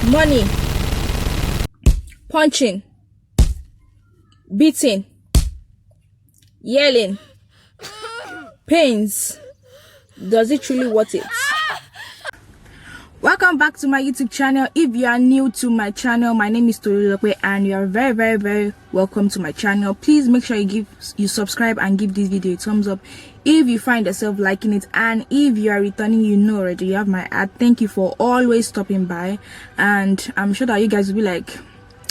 money, punching, beating, yelling, pains. Does it truly worth it? Welcome back to my YouTube channel. If you are new to my channel, my name is Tolu, and you are very welcome to my channel. Please make sure you subscribe and give this video a thumbs up if you find yourself liking it, and if you are returning, you know already, you have my ad. Thank you for always stopping by, and I'm sure that you guys will be like,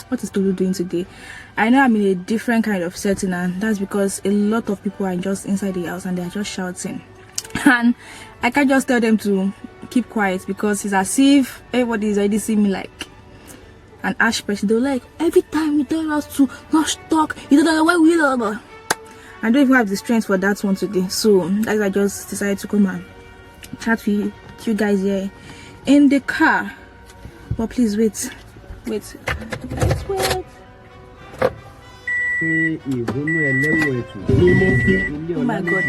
what is Tolu doing today? I know I'm in a different kind of setting, and that's because a lot of people are just inside the house and they're just shouting, and I can't just tell them to keep quiet because it's as if everybody is already seeing me like an ash person. They're like, every time you tell us to not talk, you don't know why we love. I don't even have the strength for that one today, so that's why I just decided to come and chat with you guys here in the car. But please wait. Oh my god.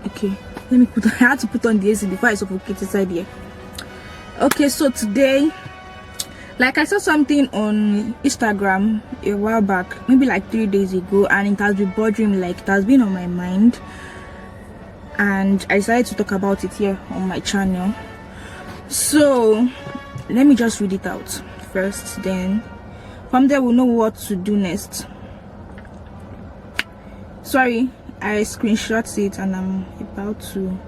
Okay, let me I had to put on the AC before I suffocate inside here. Okay, so today, like, I saw something on Instagram a while back, maybe like 3 days ago, and it has been bothering me, like it has been on my mind, and I decided to talk about it here on my channel. So let me just read it out first, then from there we'll know what to do next. Sorry, I screenshot it and I'm about to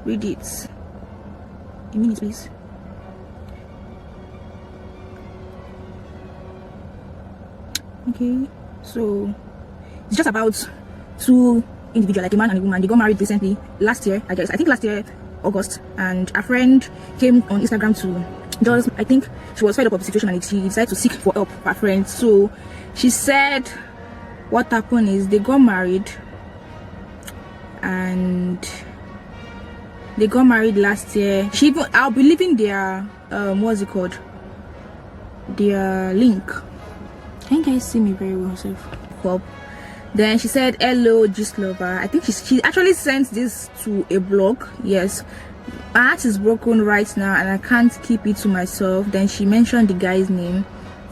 read it. A minute, please. Okay, so it's just about two individuals, like a man and a woman. They got married recently, last year, I think last year August, and a friend came on Instagram to just, I think she was fed up of the situation and she decided to seek for help for her friend. So she said what happened is they got married, and they got married last year. She even, I'll be leaving their what's it called, their link. Can you guys see me very well, self? Then she said, hello gist lover. I think she actually sent this to a blog. Yes, my heart is broken right now and I can't keep it to myself. Then she mentioned the guy's name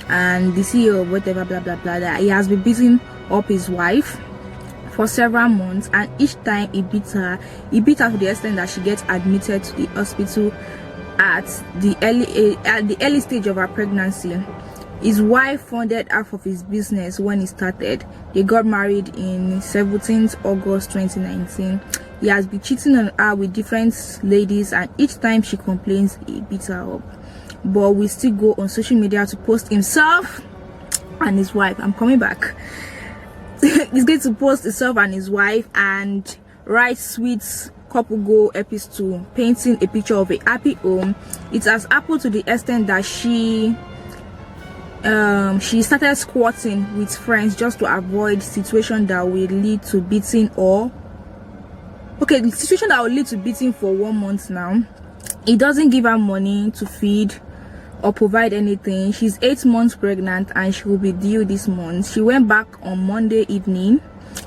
and the CEO of whatever, blah blah blah, that he has been beating up his wife for several months, and each time he beat her to the extent that she gets admitted to the hospital at the early stage of her pregnancy. His wife funded half of his business when he started. They got married in 17th August 2019. He has been cheating on her with different ladies, and each time she complains, he beats her up. But we still go on social media to post himself and his wife. I'm coming back. He's going to post himself and his wife and write sweet couple goal episode, painting a picture of a happy home. It has happened to the extent that she started squatting with friends just to avoid situation that will lead to beating, or the situation that will lead to beating for 1 month now. He doesn't give her money to feed or provide anything. She's 8 months pregnant and she will be due this month. She went back on Monday evening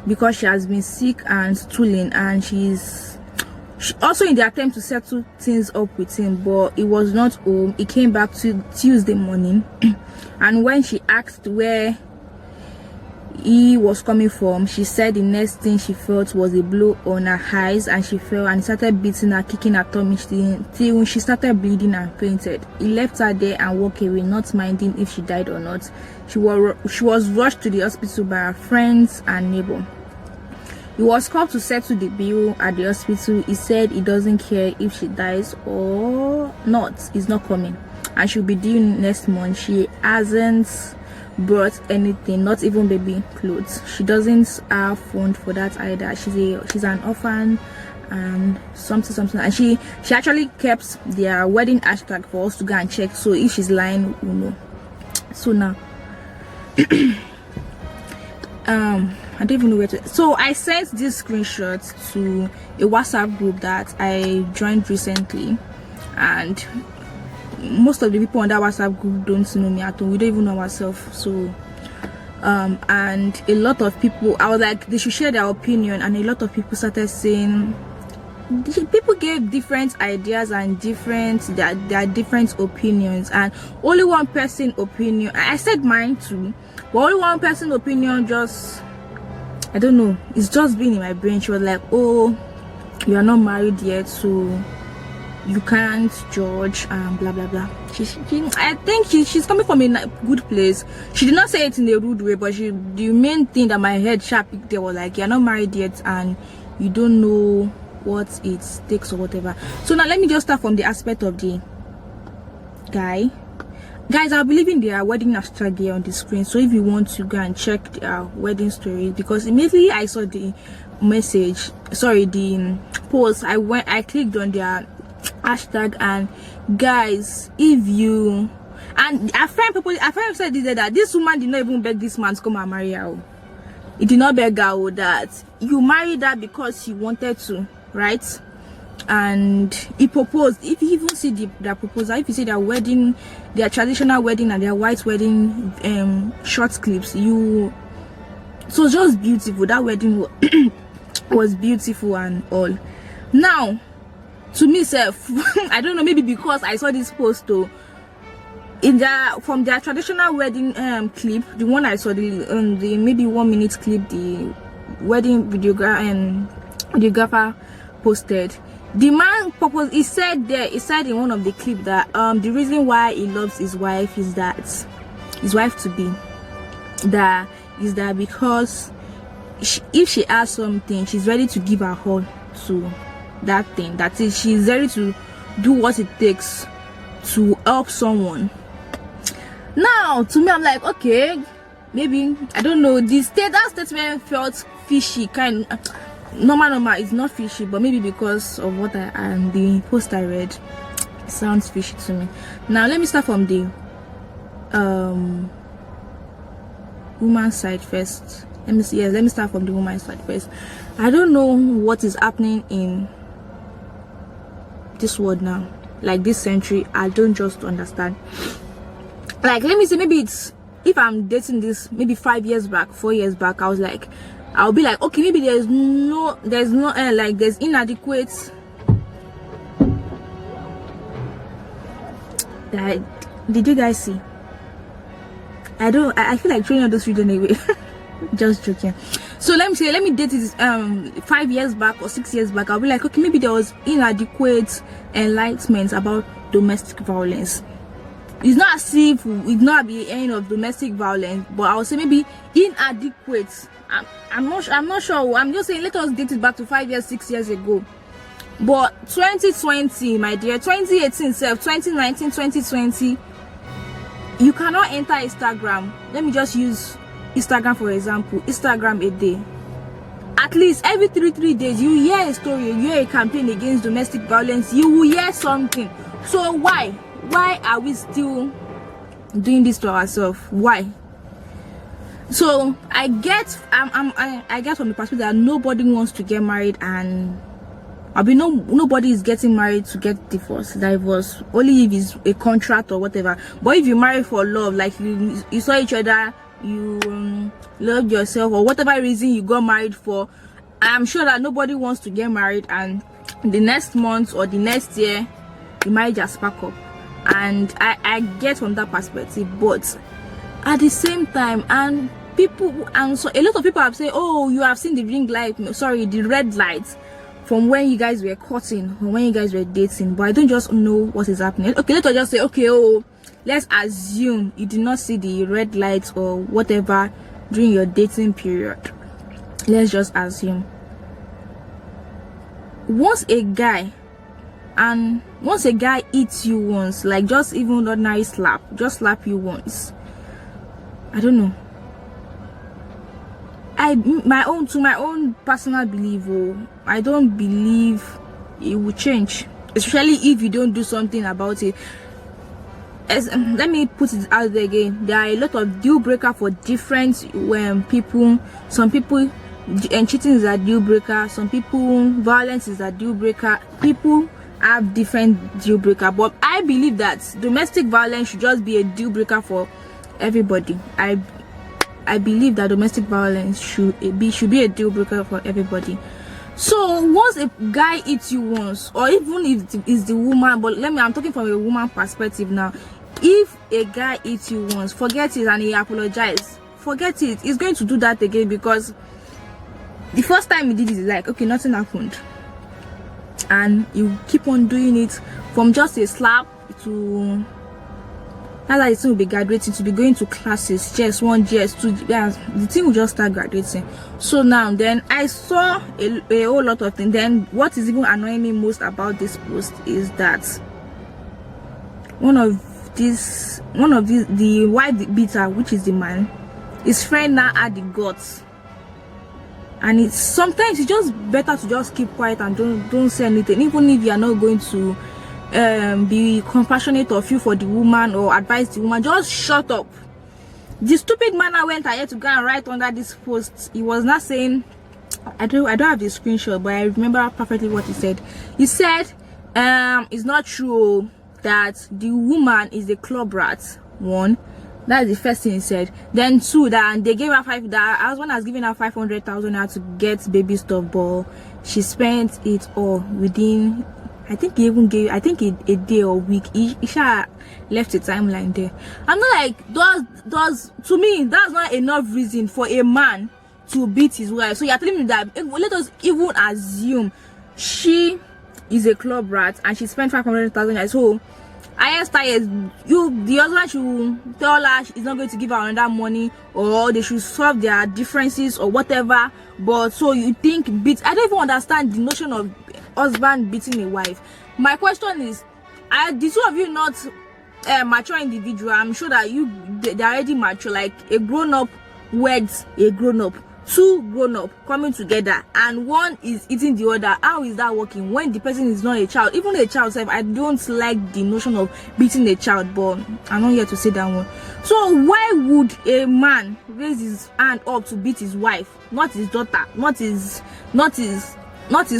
because she has been sick and stooling, and she also in the attempt to settle things up with him, but he was not home. He came back to Tuesday morning and when she asked where he was coming from, she said the next thing she felt was a blow on her eyes, and she fell and started beating her, kicking her tummy till she started bleeding and fainted. He left her there and walked away, not minding if she died or not. She was rushed to the hospital by her friends and neighbor. He was called to settle the bill at the hospital. He said he doesn't care if she dies or not. He's not coming, and she'll be due next month. She hasn't brought anything, not even baby clothes. She doesn't have fund for that either. She's an orphan and something, and she actually kept their wedding hashtag for us to go and check, so if she's lying, we'll know. So now I don't even know where to. So I sent this screenshot to a WhatsApp group that I joined recently, and most of the people on that WhatsApp group don't know me at all. We don't even know ourselves. So and a lot of people, I was like, they should share their opinion, and a lot of people started saying people gave different ideas and their different opinions, and only one person opinion, I said mine too, but only one person opinion just, I don't know, it's just been in my brain. She was like, oh, you are not married yet, so you can't judge and blah blah blah. I think she's coming from a good place. She did not say it in a rude way, but the main thing that my head sharp there was like, you're not married yet and you don't know what it takes or whatever. So now let me just start from the aspect of the guy. Guys, I'll be leaving their wedding hashtag here on the screen, so if you want to go and check their wedding story, because immediately I saw the message, sorry, the post, I clicked on their hashtag, and guys, if you, and a friend said that this woman did not even beg this man to come and marry her. He did not beg her, that you married her because he wanted to, right? And he proposed. If you even see their proposal, if you see their wedding, their traditional wedding and their white wedding short clips, so just beautiful. That wedding was beautiful and all. Now to myself, I don't know, maybe because I saw this post though, from their traditional wedding clip, the one I saw, the maybe 1 minute clip, the wedding videographer posted, the man proposed. He said in one of the clip that the reason why he loves his wife is that his wife to be that because if she has something, she's ready to give her all to that thing. That is, she's ready to do what it takes to help someone. Now to me, I'm like, okay, maybe, I don't know, that statement felt fishy, kind of normal. It's not fishy, but maybe because of what the post I read, it sounds fishy to me. Now let me start from the woman's side first. Let me start from the woman's side first. I don't know what is happening in this world now, like this century. I don't just understand. Like, let me say, maybe it's, if I'm dating this maybe 5 years back, 4 years back, I'll be like, okay, maybe there's inadequate, did you guys see? I feel like throwing out those videos anyway. Just joking. So let me date this 5 years back or 6 years back. I'll be like, okay, maybe there was inadequate enlightenment about domestic violence. It's not as if it's not the end of domestic violence, but I would say maybe inadequate. I'm not sure. I'm just saying, let us date it back to 5 years, 6 years ago. But 2020, my dear, 2018 self, 2019, 2020, you cannot enter Instagram. Let me just use Instagram for example. Instagram a day, at least every 3 days, you hear a story, you hear a campaign against domestic violence, you will hear something. So why are we still doing this to ourselves? Why? So I get from the perspective that nobody wants to get married, and nobody is getting married to get divorce, only if it's a contract or whatever. But if you marry for love, like you saw each other, you loved yourself, or whatever reason you got married for, I'm sure that nobody wants to get married and the next month or the next year the marriage has spark up. And I get from that perspective. But at the same time, and so a lot of people have said, oh, you have seen the red light from when you guys were courting or when you guys were dating. But I don't just know what is happening. Okay, let us just say, okay, let's assume you did not see the red lights or whatever during your dating period. Let's just assume. Once a guy eats you once, like just even ordinary slap, just slap you once, I don't know, my own personal belief, I don't believe it will change, especially if you don't do something about it. Let me put it out there again, there are a lot of deal breaker for different people. Some people, and cheating is a deal breaker, some people violence is a deal breaker. People have different deal breaker, but I believe that domestic violence should just be a deal breaker for everybody. I believe that domestic violence should be a deal breaker for everybody. So once a guy hits you once, or even if it's the woman, but I'm talking from a woman perspective now. If a guy hits you once, forget it and he apologizes. Forget it. He's going to do that again, because the first time he did it, like, okay, nothing happened, and you keep on doing it from just a slap to. That's how the thing will be graduating, to be going to classes, GS1, GS2, the thing will just start graduating. So now, then I saw a whole lot of things. Then what is even annoying me most about this post is that one of the white beater, which is the man, his friend now had the guts. And it's sometimes it's just better to just keep quiet and don't say anything, even if you are not going to be compassionate or feel for the woman or advise the woman. Just shut up. The stupid man I went ahead to go and write under this post. He was not saying, I don't have the screenshot, but I remember perfectly what he said. He said it's not true that the woman is a club rat. One, that's the first thing he said. Then two, that they gave her that husband has given her 500,000 to get baby stuff, but she spent it all within, I think he even gave, I think a day or week. He left a timeline there. I'm not like, does to me, that's not enough reason for a man to beat his wife. So you're telling me that, let us even assume she is a club rat and she spent 500,000. So the husband should tell her he's not going to give her another money, or they should solve their differences or whatever. But so you think I don't even understand the notion of husband beating a wife. My question is, are the two of you not mature individual? I'm sure that they're already mature, like a grown-up weds a grown-up, two grown-up coming together, and one is eating the other. How is that working when the person is not a child? Even a child self, I don't like the notion of beating a child, but I'm not here to say that one. So why would a man raise his hand up to beat his wife, not his daughter, not his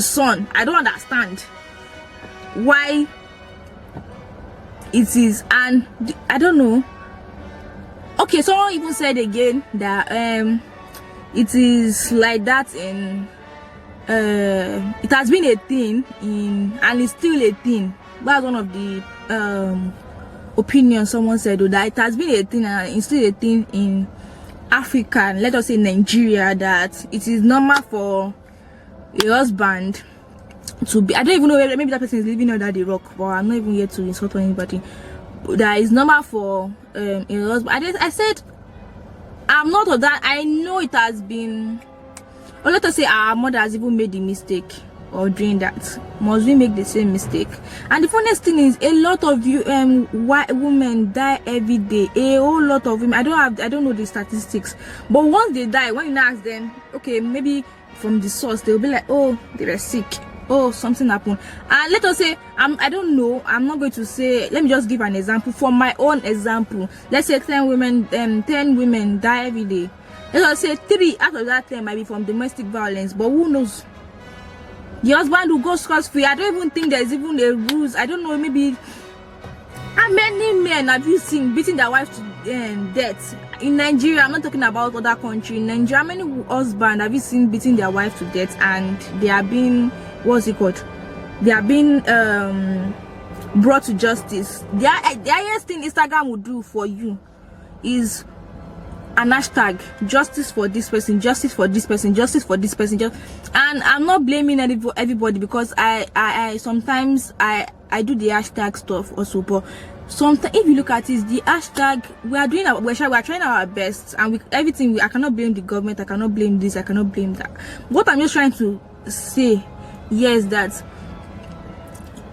son? I don't understand why it is. And I don't know. Okay, someone even said again that it is like that in it has been a thing in, and it's still a thing. That's one of the opinions someone said, that it has been a thing and it's still a thing in Africa, and let us say Nigeria, that it is normal for a husband to be, I don't even know, maybe that person is living under the rock, but I'm not even here to insult anybody. That is normal for a husband. I said I'm not of that. I know it has been, or let us say our mother has even made the mistake of doing that. Must we make the same mistake? And the funniest thing is, a lot of you white women die every day. A whole lot of women. I don't know the statistics, but once they die, when you ask them, okay, maybe from the source, they'll be like, oh, they were sick, oh, something happened. And let us say, I don't know, I'm not going to say, let me just give an example. For my own example, let's say 10 women die every day. Let us say 3 out of that 10 might be from domestic violence, but who knows? The husband will go scot-free. I don't even think there's even a rules. I don't know, maybe. How many men have you seen beating their wife to death in Nigeria? I'm not talking about other country. In Nigeria, how many husbands have you seen beating their wife to death, and they are being, what's it called, they are being brought to justice? The highest thing Instagram will do for you is an hashtag, justice for this person, justice for this person, justice for this person. And I'm not blaming everybody, because I sometimes I do the hashtag stuff also, but sometimes if you look at it, the hashtag, we're trying our best, and everything, I cannot blame the government, I cannot blame this, I cannot blame that. What I'm just trying to say here is that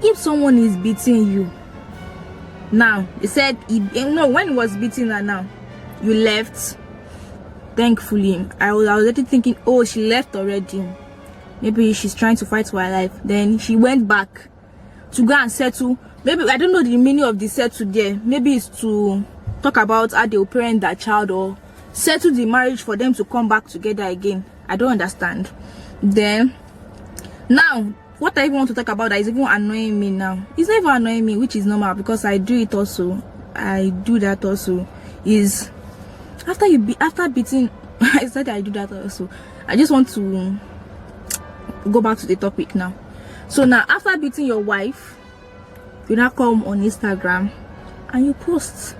if someone is beating you now, he said when he was beating her, now you left, thankfully. I was already thinking, oh, she left already, maybe she's trying to fight for her life. Then she went back to go and settle. Maybe, I don't know the meaning of the settle there. Maybe it's to talk about how they will parent that child, or settle the marriage for them to come back together again. I don't understand. Then now, what I even want to talk about that is even annoying me now, it's not even annoying me, which is normal, because I do it also. I do that also. Is after beating I said I do that also. I just want to go back to the topic now. So now, after beating your wife, you now come on Instagram and you post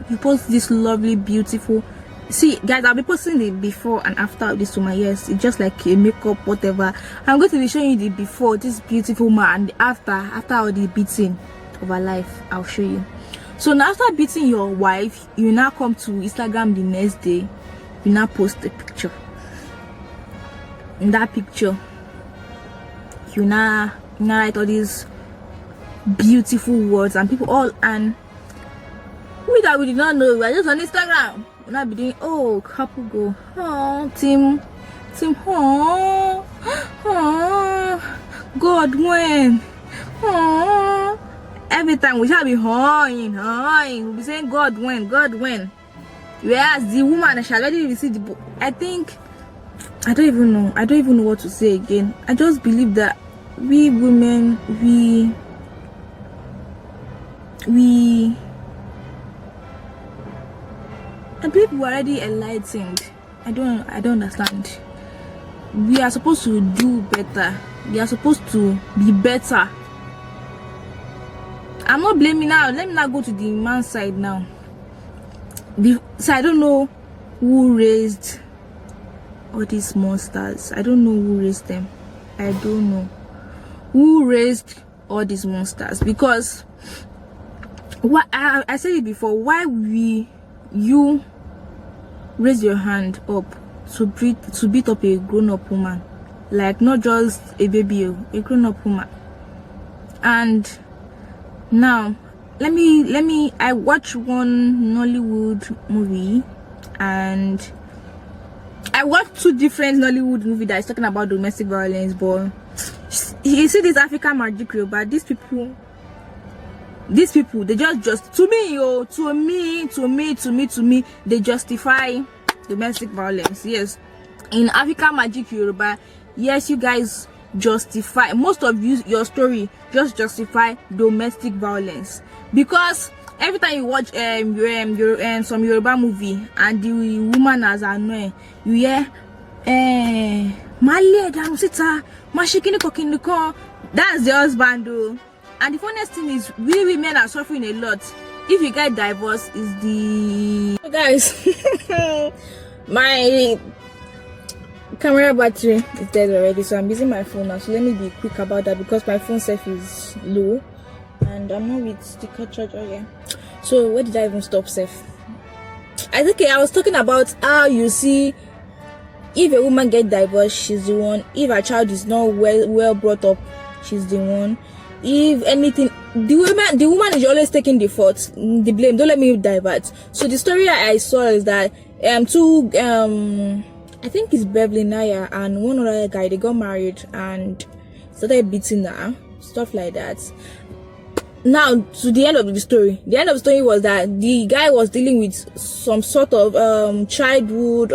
this lovely, beautiful. See guys, I'll be posting the before and after of this woman. Yes, it's just like a makeup, whatever. I'm going to be showing you the before, this beautiful man, and the after all the beating of her life. I'll show you. So now, after beating your wife, you now come to Instagram the next day. You now post a picture. In that picture, you now write all these beautiful words, and people all, and we did not know, we are just on Instagram. We'll not be doing, oh, couple go, oh, team, oh, God when, oh, every time we shall be we'll be saying God when. Whereas the woman shall already receive the book. I don't even know what to say again. I just believe that we women, I believe we're already enlightened. I don't understand. We are supposed to do better. We are supposed to be better. I'm not blaming now. Let me not go to the man's side now. So I don't know who raised all these monsters. I don't know who raised them. I don't know who raised all these monsters, because what I said it before. Why you raise your hand up to beat up a grown-up woman, like not just a baby, a grown-up woman? And now I watched one Nollywood movie, and I watched two different Nollywood movies that is talking about domestic violence. But you see this African magic, but these people, they just to me, they justify domestic violence. Yes, in African magic Yoruba, yes, you guys justify, most of your story just justify domestic violence, because every time you watch some Yoruba movie and the woman as annoying, you hear that's the husband though. And the funniest thing is, we women are suffering a lot. If you get divorced, is the guys my camera battery is dead already, so I'm using my phone now. So let me be quick about that, because my phone self is low and I'm not with sticker charger yet. So where did I even stop safe? I think I was talking about how, you see, if a woman get divorced, she's the one. If a child is not well brought up, she's the one. If anything, the woman is always taking the fault, the blame. Don't let me divert. So the story I saw is that I think it's Beverly Naya and one other guy, they got married and started beating her, stuff like that. Now, to the end of the story. The end of the story was that the guy was dealing with some sort of childhood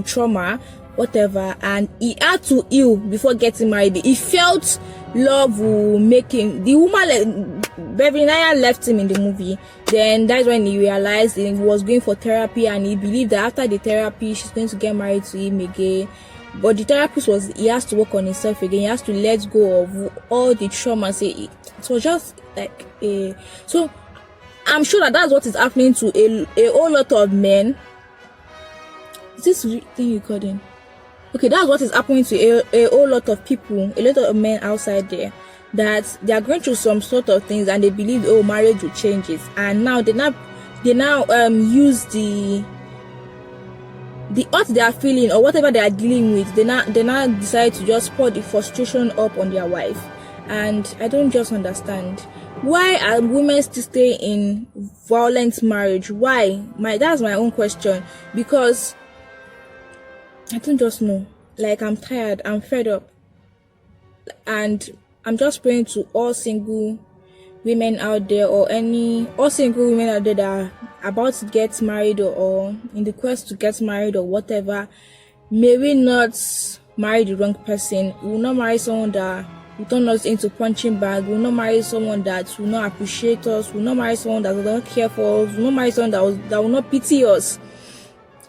trauma, whatever, and he had to heal before getting married. He felt love will make him. The woman, Beverly Naya, left him in the movie. Then that's when he realized he was going for therapy, and he believed that after the therapy, she's going to get married to him again. But the therapist was, he has to work on himself again. He has to let go of all the trauma. It was just like so I'm sure that that's what is happening to a whole lot of men. Is this thing recording? Okay, that's what is happening to a whole lot of people, a lot of men outside there, that they are going through some sort of things and they believe, oh, marriage will change it, and now they now use the what they are feeling or whatever they are dealing with, they now decide to just pour the frustration up on their wife. And I don't just understand, why are women still stay in violent marriage? Why? That's my own question, because I don't just know. Like, I'm tired, I'm fed up, and I'm just praying to all single women out there, or all single women out there that are about to get married or in the quest to get married or whatever. May we not marry the wrong person. We will not marry someone that will turn us into punching bag. We will not marry someone that will not appreciate us. We will not marry someone that will not care for us. We will not marry someone that will not pity us.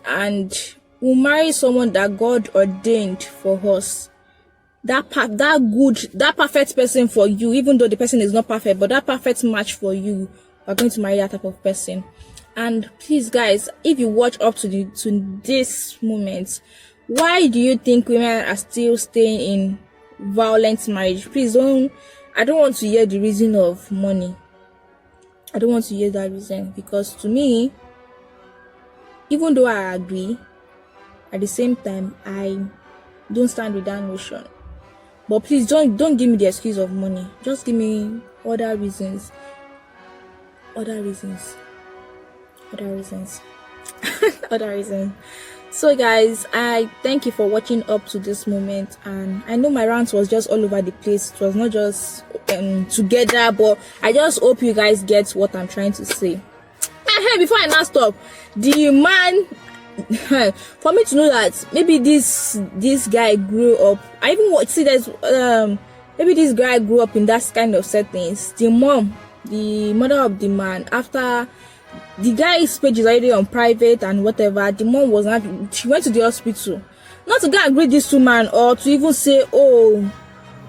And we'll marry someone that God ordained for us. that perfect person for you, even though the person is not perfect, but that perfect match for you, are going to marry that type of person. And please guys, if you watch up to this moment, why do you think women are still staying in violent marriage? Please don't, I don't want to hear the reason of money. I don't want to hear that reason, because to me, even though I agree, at the same time I don't stand with that notion. But please don't give me the excuse of money. Just give me other reasons. Other reasons. So guys, I thank you for watching up to this moment, and I know my rant was just all over the place. It was not just together, but I just hope you guys get what I'm trying to say. Hey, before I now stop, the man for me to know that maybe this guy grew up, I even want to see that maybe this guy grew up in that kind of settings. The mother of the man, after the guy's page is already on private and whatever, the mom was not, she went to the hospital not to go and greet this woman, or to even say, oh,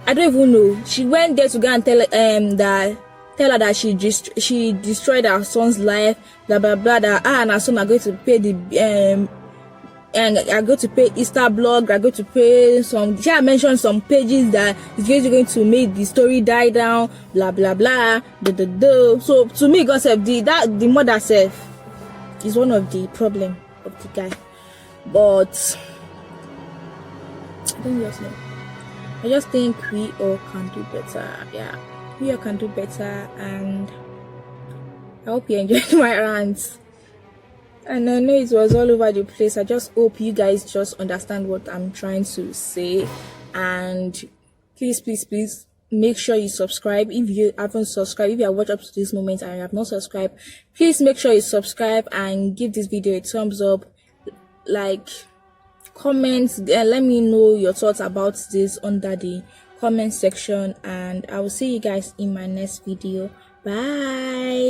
I don't even know, she went there to go and tell her that she destroyed her son's life, blah blah blah, that and her son are going to pay the and are going to pay Easter blog, are going to pay some, she had mentioned some pages that is going to make the story die down, blah blah blah, So to me, God said the mother self is one of the problem of the guy. But I don't just know. I just think we all can do better. Yeah, we all can do better, and I hope you enjoyed my rants. And I know it was all over the place. I just hope you guys just understand what I'm trying to say. And please make sure you subscribe. If you haven't subscribed, if you have watched up to this moment and you have not subscribed, please make sure you subscribe and give this video a thumbs up, like, comment, let me know your thoughts about this under the comment section, and I will see you guys in my next video. Bye.